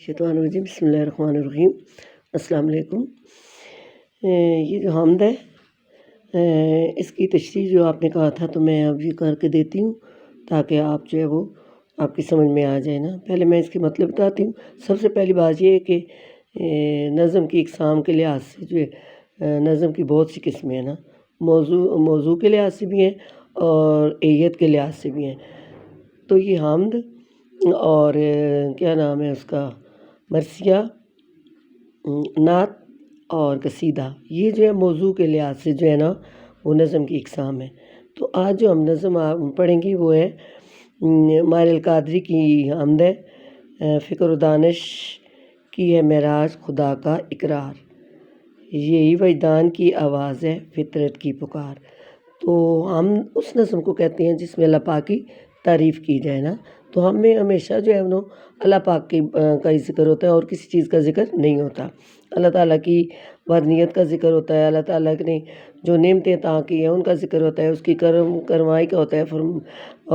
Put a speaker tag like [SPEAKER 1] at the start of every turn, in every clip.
[SPEAKER 1] شیطان الرجیم بسم اللہ الرحمن الرحیم۔ السلام علیکم۔ یہ جو حمد ہے اس کی تشریح جو آپ نے کہا تھا تو میں اب یہ کر کے دیتی ہوں تاکہ آپ جو ہے وہ آپ کی سمجھ میں آ جائے نا۔ پہلے میں اس کے مطلب بتاتی ہوں۔ سب سے پہلی بات یہ ہے کہ نظم کی اقسام کے لحاظ سے جو ہے نظم کی بہت سی قسمیں ہیں نا، موضوع کے لحاظ سے بھی ہیں اور ایت کے لحاظ سے بھی ہیں۔ تو یہ حمد اور کیا نام ہے اس کا، مرثیہ، نعت اور قصیدہ، یہ جو ہے موضوع کے لحاظ سے جو ہے نا وہ نظم کی اقسام ہے۔ تو آج جو ہم نظم پڑھیں گی وہ ہے ماہر القادری کی حمد ہے، فکر و دانش کی ہے معراج خدا کا اقرار، یہی وجدان کی آواز ہے فطرت کی پکار۔ تو ہم اس نظم کو کہتے ہیں جس میں اللہ پاک کی تعریف کی جائے نا۔ تو ہمیں ہمیشہ جو ہے وہ اللہ پاک کا ہی ذکر ہوتا ہے اور کسی چیز کا ذکر نہیں ہوتا۔ اللہ تعالیٰ کی وحدانیت کا ذکر ہوتا ہے، اللہ تعالیٰ نے جو نعمتیں عطا کی ہیں ان کا ذکر ہوتا ہے، اس کی کرمائی کا ہوتا ہے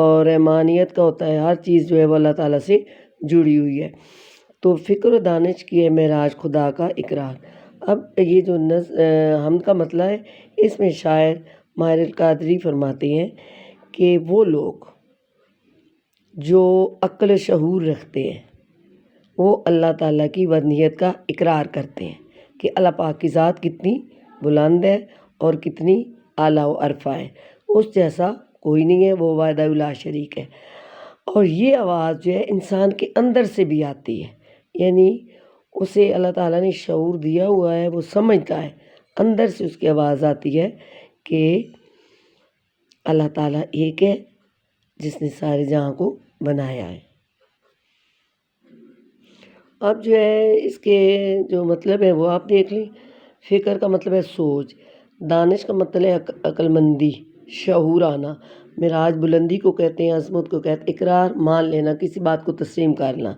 [SPEAKER 1] اور رحمانیت کا ہوتا ہے۔ ہر چیز جو ہے وہ اللہ تعالیٰ سے جڑی ہوئی ہے۔ تو فکر و دانش کی ہے معراج خدا کا اقرار۔ اب یہ جو حمد کا مطلب ہے، اس میں شاعر ماہر القادری فرماتے ہیں کہ وہ لوگ جو عقل شعور رکھتے ہیں وہ اللہ تعالیٰ کی وحدانیت کا اقرار کرتے ہیں کہ اللہ پاک کی ذات کتنی بلند ہے اور کتنی اعلیٰ و عرفہ ہے، اس جیسا کوئی نہیں ہے، وہ وحدہ لا شریک ہے۔ اور یہ آواز جو ہے انسان کے اندر سے بھی آتی ہے، یعنی اسے اللہ تعالیٰ نے شعور دیا ہوا ہے، وہ سمجھتا ہے، اندر سے اس کی آواز آتی ہے کہ اللہ تعالیٰ ایک ہے جس نے سارے جہاں کو بنایا ہے۔ اب جو ہے اس کے جو مطلب ہے وہ آپ دیکھ لیں۔ فکر کا مطلب ہے سوچ، دانش کا مطلب ہے عقل مندی، شعور آنا، معراج بلندی کو کہتے ہیں، عظمت کو کہتے ہیں، اقرار مان لینا، کسی بات کو تسلیم کرنا۔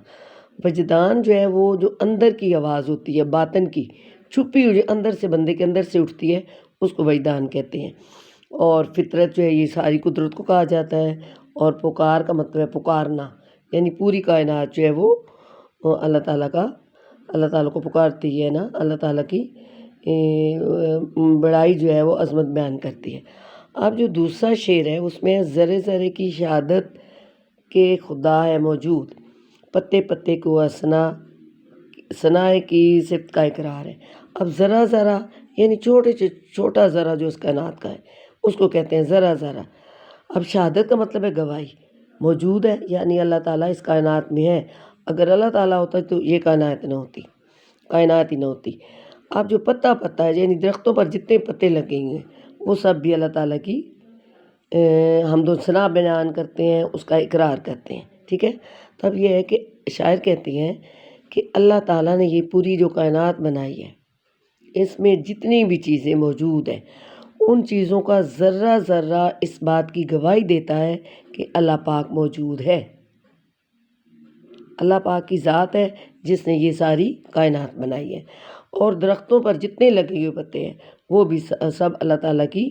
[SPEAKER 1] وجدان جو ہے وہ جو اندر کی آواز ہوتی ہے، باطن کی چھپی ہوئی اندر سے بندے کے اندر سے اٹھتی ہے، اس کو وجدان کہتے ہیں۔ اور فطرت جو ہے یہ ساری قدرت کو کہا جاتا ہے۔ اور پکار کا مطلب ہے پکارنا، یعنی پوری کائنات جو ہے وہ اللہ تعالیٰ کو پکارتی ہے نا، اللہ تعالیٰ کی بڑائی جو ہے وہ عظمت بیان کرتی ہے۔ اب جو دوسرا شعر ہے اس میں ذرے ذرے کی شہادت کہ خدا ہے موجود، پتے پتے کو ثنائے کی صفت کا اقرار ہے۔ اب ذرا ذرا یعنی چھوٹا ذرا جو اس کائنات کا ہے اس کو کہتے ہیں ذرا ذرا۔ اب شہادت کا مطلب ہے گواہی، موجود ہے یعنی اللہ تعالیٰ اس کائنات میں ہے، اگر اللہ تعالیٰ ہوتا تو یہ کائنات ہی نہ ہوتی۔ اب جو پتا ہے یعنی درختوں پر جتنے پتے لگے ہیں وہ سب بھی اللہ تعالیٰ کی حمد و ثنا بیان کرتے ہیں، اس کا اقرار کرتے ہیں، ٹھیک ہے۔ تب یہ ہے کہ شاعر کہتے ہیں کہ اللہ تعالیٰ نے یہ پوری جو کائنات بنائی ہے اس میں جتنی بھی چیزیں موجود ہیں ان چیزوں کا ذرہ ذرہ اس بات کی گواہی دیتا ہے کہ اللہ پاک موجود ہے، اللہ پاک کی ذات ہے جس نے یہ ساری کائنات بنائی ہے۔ اور درختوں پر جتنے لگے ہوئے پتے ہیں وہ بھی سب اللہ تعالیٰ کی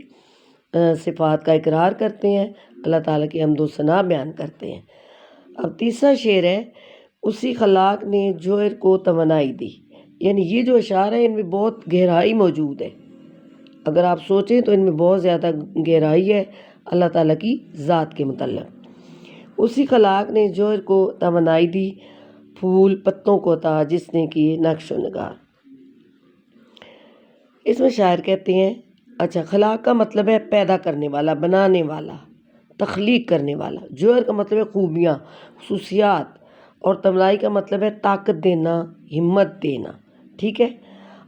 [SPEAKER 1] صفات کا اقرار کرتے ہیں، اللہ تعالیٰ کی حمد و ثنا بیان کرتے ہیں۔ اب تیسرا شعر ہے اسی خلاق نے جوہر کو توانائی دی، یعنی یہ جو اشعار ہیں ان میں بہت گہرائی موجود ہے، اگر آپ سوچیں تو ان میں بہت زیادہ گہرائی ہے اللہ تعالیٰ کی ذات کے متعلق۔ اسی خلاق نے جوہر کو توانائی دی، پھول پتوں کو عطا جس نے کی نقش و نگار۔ اس میں شاعر کہتے ہیں اچھا، خلاق کا مطلب ہے پیدا کرنے والا، بنانے والا، تخلیق کرنے والا۔ جوہر کا مطلب ہے خوبیاں، خصوصیات، اور توانائی کا مطلب ہے طاقت دینا، ہمت دینا، ٹھیک ہے۔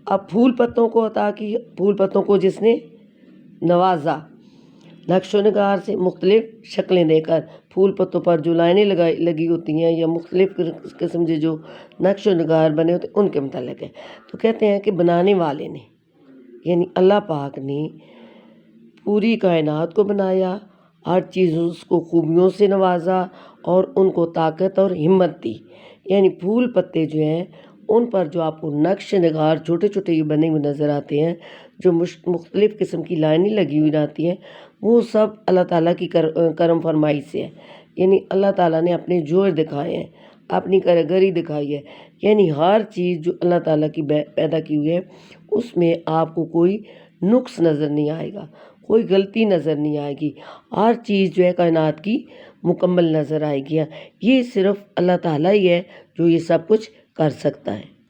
[SPEAKER 1] اب پھول پتوں کو عطا کی، پھول پتوں کو جس نے نوازا، نقش و نگار سے مختلف شکلیں دے کر، پھول پتوں پر جو لائنیں لگی ہوتی ہیں یا مختلف قسم کے جو نقش و نگار بنے ہوتے ہیں ان کے متعلق ہے۔ تو کہتے ہیں کہ بنانے والے نے یعنی اللہ پاک نے پوری کائنات کو بنایا، ہر چیز اس کو خوبیوں سے نوازا اور ان کو طاقت اور ہمت دی، یعنی پھول پتے جو ہیں ان پر جو آپ کو نقش نگار چھوٹے چھوٹے بنے ہوئے نظر آتے ہیں، جو مختلف قسم کی لائنیں لگی ہوئی آتی ہیں، وہ سب اللہ تعالیٰ کی کرم فرمائی سے ہے، یعنی اللہ تعالیٰ نے اپنے جوہر دکھائے ہیں، اپنی کاریگری دکھائی ہے، یعنی ہر چیز جو اللہ تعالیٰ کی پیدا کی ہوئی ہے اس میں آپ کو کوئی نقص نظر نہیں آئے گا، کوئی غلطی نظر نہیں آئے گی، ہر چیز جو ہے کائنات کی مکمل نظر آئے گی۔ یہ صرف اللہ تعالیٰ ہی ہے جو یہ سب کچھ کر سکتا ہے۔